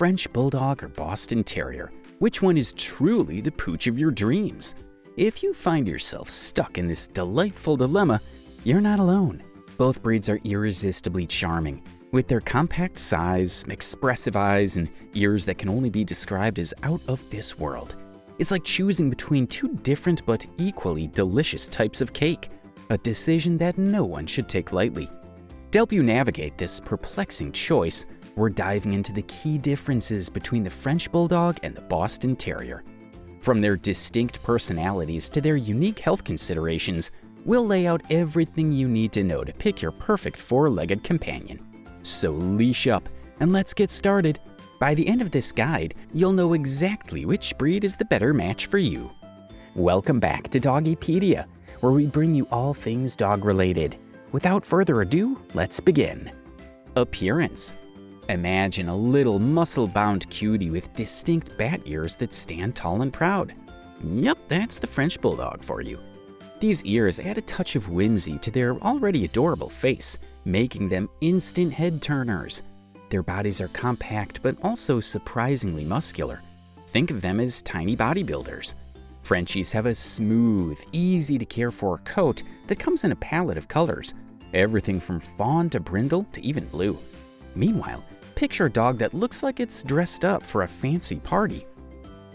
French Bulldog or Boston Terrier? Which one is truly the pooch of your dreams? If you find yourself stuck in this delightful dilemma, you're not alone. Both breeds are irresistibly charming, with their compact size, expressive eyes, and ears that can only be described as out of this world. It's like choosing between two different but equally delicious types of cake, a decision that no one should take lightly. To help you navigate this perplexing choice, we're diving into the key differences between the French Bulldog and the Boston Terrier. From their distinct personalities to their unique health considerations, we'll lay out everything you need to know to pick your perfect four-legged companion. So leash up and let's get started. By the end of this guide, you'll know exactly which breed is the better match for you. Welcome back to Doggy Pedia, where we bring you all things dog-related. Without further ado, let's begin. Appearance. Imagine a little muscle-bound cutie with distinct bat ears that stand tall and proud. Yep, that's the French Bulldog for you. These ears add a touch of whimsy to their already adorable face, making them instant head-turners. Their bodies are compact but also surprisingly muscular. Think of them as tiny bodybuilders. Frenchies have a smooth, easy-to-care-for coat that comes in a palette of colors, everything from fawn to brindle to even blue. Meanwhile, picture a dog that looks like it's dressed up for a fancy party.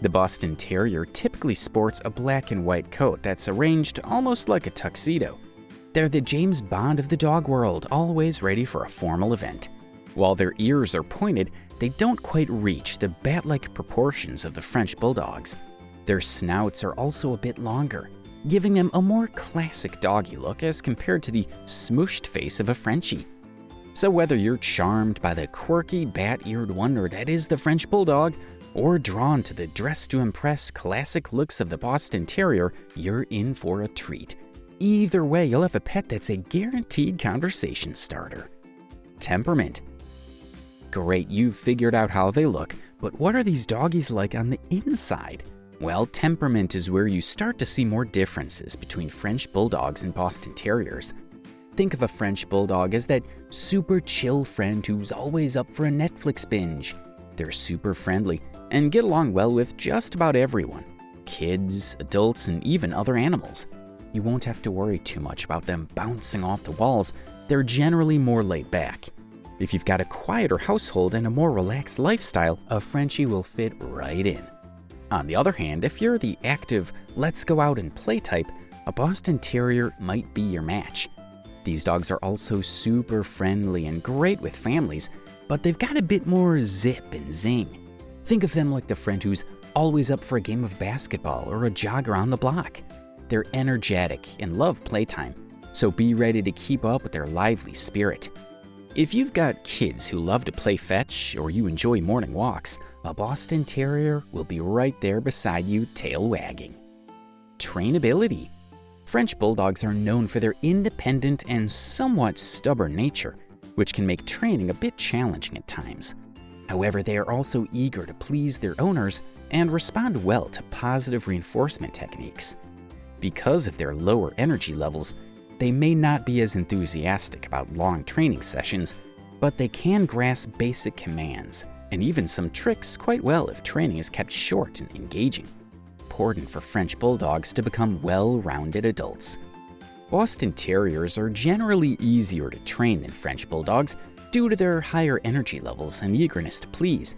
The Boston Terrier typically sports a black and white coat that's arranged almost like a tuxedo. They're the James Bond of the dog world, always ready for a formal event. While their ears are pointed, they don't quite reach the bat-like proportions of the French Bulldogs. Their snouts are also a bit longer, giving them a more classic doggy look as compared to the smooshed face of a Frenchie. So whether you're charmed by the quirky, bat-eared wonder that is the French Bulldog, or drawn to the dress-to-impress classic looks of the Boston Terrier, you're in for a treat. Either way, you'll have a pet that's a guaranteed conversation starter. Temperament. Great, you've figured out how they look, but what are these doggies like on the inside? Well, temperament is where you start to see more differences between French Bulldogs and Boston Terriers. Think of a French Bulldog as that super chill friend who's always up for a Netflix binge. They're super friendly and get along well with just about everyone, kids, adults, and even other animals. You won't have to worry too much about them bouncing off the walls. They're generally more laid back. If you've got a quieter household and a more relaxed lifestyle, a Frenchie will fit right in. On the other hand, if you're the active, let's go out and play type, a Boston Terrier might be your match. These dogs are also super friendly and great with families, but they've got a bit more zip and zing. Think of them like the friend who's always up for a game of basketball or a jog around the block. They're energetic and love playtime, so be ready to keep up with their lively spirit. If you've got kids who love to play fetch or you enjoy morning walks, a Boston Terrier will be right there beside you, tail wagging. Trainability. French Bulldogs are known for their independent and somewhat stubborn nature, which can make training a bit challenging at times. However, they are also eager to please their owners and respond well to positive reinforcement techniques. Because of their lower energy levels, they may not be as enthusiastic about long training sessions, but they can grasp basic commands and even some tricks quite well if training is kept short and engaging. Important for French Bulldogs to become well-rounded adults. Boston Terriers are generally easier to train than French Bulldogs due to their higher energy levels and eagerness to please.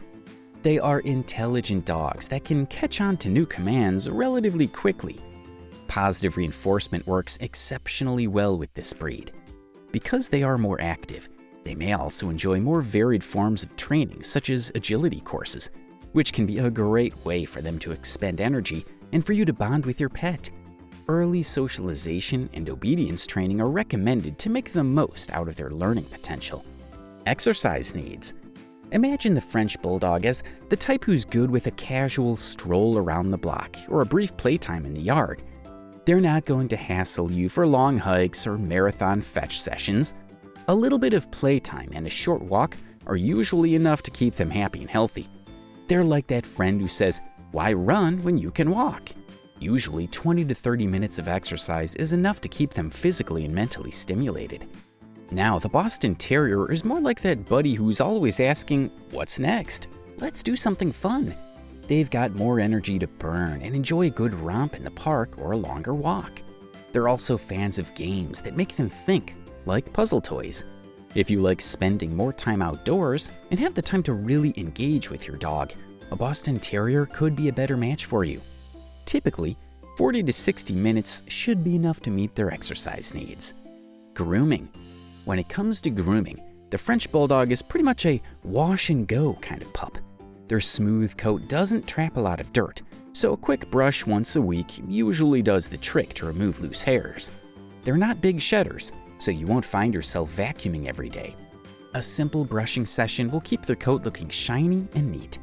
They are intelligent dogs that can catch on to new commands relatively quickly. Positive reinforcement works exceptionally well with this breed. Because they are more active, they may also enjoy more varied forms of training such as agility courses, which can be a great way for them to expend energy and for you to bond with your pet. Early socialization and obedience training are recommended to make the most out of their learning potential. Exercise needs. Imagine the French Bulldog as the type who's good with a casual stroll around the block or a brief playtime in the yard. They're not going to hassle you for long hikes or marathon fetch sessions. A little bit of playtime and a short walk are usually enough to keep them happy and healthy. They're like that friend who says, "Why run when you can walk?" Usually 20 to 30 minutes of exercise is enough to keep them physically and mentally stimulated. Now, the Boston Terrier is more like that buddy who's always asking, "What's next?" let's do something fun. They've got more energy to burn and enjoy a good romp in the park or a longer walk. They're also fans of games that make them think, like puzzle toys. If you like spending more time outdoors and have the time to really engage with your dog, a Boston Terrier could be a better match for you. Typically, 40 to 60 minutes should be enough to meet their exercise needs. Grooming. When it comes to grooming, the French Bulldog is pretty much a wash and go kind of pup. Their smooth coat doesn't trap a lot of dirt, so a quick brush once a week usually does the trick to remove loose hairs. They're not big shedders, so you won't find yourself vacuuming every day. A simple brushing session will keep their coat looking shiny and neat.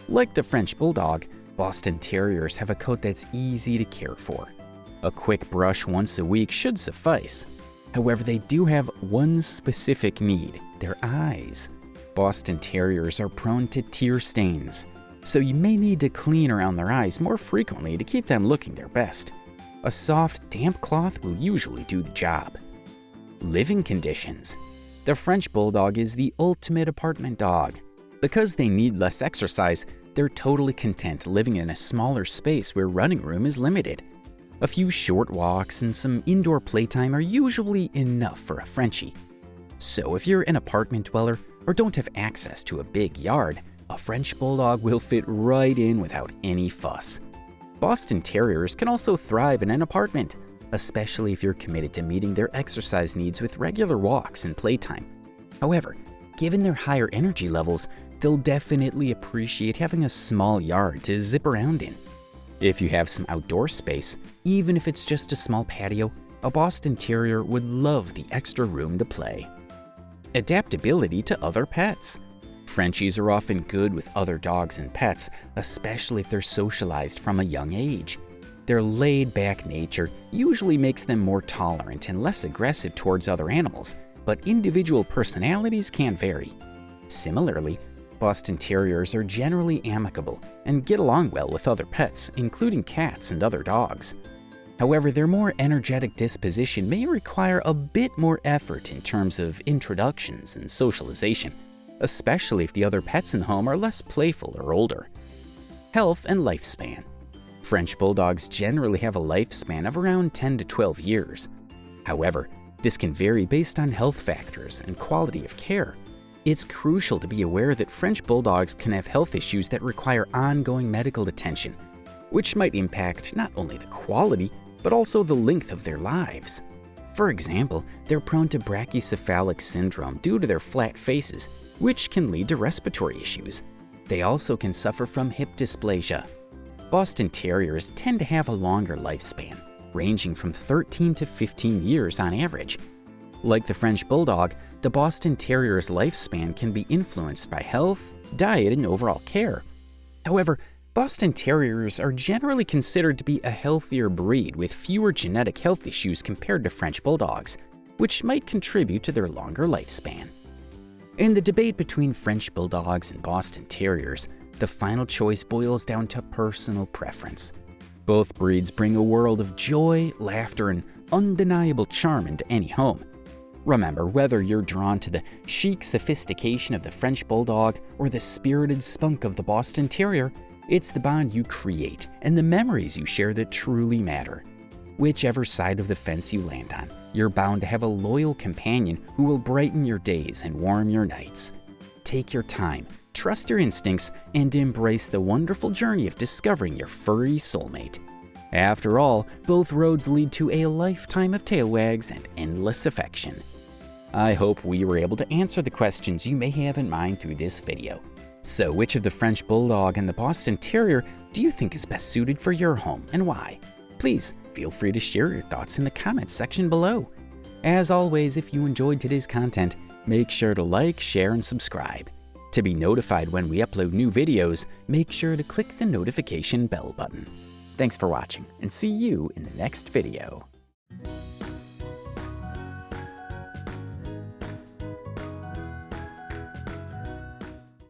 Like the French Bulldog, Boston Terriers have a coat that's easy to care for. A quick brush once a week should suffice. However, they do have one specific need: their eyes. Boston Terriers are prone to tear stains, so you may need to clean around their eyes more frequently to keep them looking their best. A soft, damp cloth will usually do the job. Living conditions. The French Bulldog is the ultimate apartment dog. Because they need less exercise, they're totally content living in a smaller space where running room is limited. A few short walks and some indoor playtime are usually enough for a Frenchie. So if you're an apartment dweller or don't have access to a big yard, a French Bulldog will fit right in without any fuss. Boston Terriers can also thrive in an apartment, especially if you're committed to meeting their exercise needs with regular walks and playtime. However, given their higher energy levels, they'll definitely appreciate having a small yard to zip around in. If you have some outdoor space, even if it's just a small patio, a Boston Terrier would love the extra room to play. Adaptability to other pets. Frenchies are often good with other dogs and pets, especially if they're socialized from a young age. Their laid-back nature usually makes them more tolerant and less aggressive towards other animals, but individual personalities can vary. Similarly, Boston Terriers are generally amicable and get along well with other pets, including cats and other dogs. However, their more energetic disposition may require a bit more effort in terms of introductions and socialization, especially if the other pets in the home are less playful or older. Health and lifespan. French Bulldogs generally have a lifespan of around 10 to 12 years. However, this can vary based on health factors and quality of care. It's crucial to be aware that French Bulldogs can have health issues that require ongoing medical attention, which might impact not only the quality, but also the length of their lives. For example, they're prone to brachycephalic syndrome due to their flat faces, which can lead to respiratory issues. They also can suffer from hip dysplasia. Boston Terriers tend to have a longer lifespan, ranging from 13 to 15 years on average. Like the French Bulldog, the Boston Terrier's lifespan can be influenced by health, diet, and overall care. However, Boston Terriers are generally considered to be a healthier breed with fewer genetic health issues compared to French Bulldogs, which might contribute to their longer lifespan. In the debate between French Bulldogs and Boston Terriers, the final choice boils down to personal preference. Both breeds bring a world of joy, laughter, and undeniable charm into any home. Remember, whether you're drawn to the chic sophistication of the French Bulldog or the spirited spunk of the Boston Terrier, it's the bond you create and the memories you share that truly matter. Whichever side of the fence you land on, you're bound to have a loyal companion who will brighten your days and warm your nights. Take your time, trust your instincts, and embrace the wonderful journey of discovering your furry soulmate. After all, both roads lead to a lifetime of tail wags and endless affection. I hope we were able to answer the questions you may have in mind through this video. So which of the French Bulldog and the Boston Terrier do you think is best suited for your home and why? Please feel free to share your thoughts in the comments section below. As always, if you enjoyed today's content, make sure to like, share, and subscribe. To be notified when we upload new videos, make sure to click the notification bell button. Thanks for watching, and see you in the next video.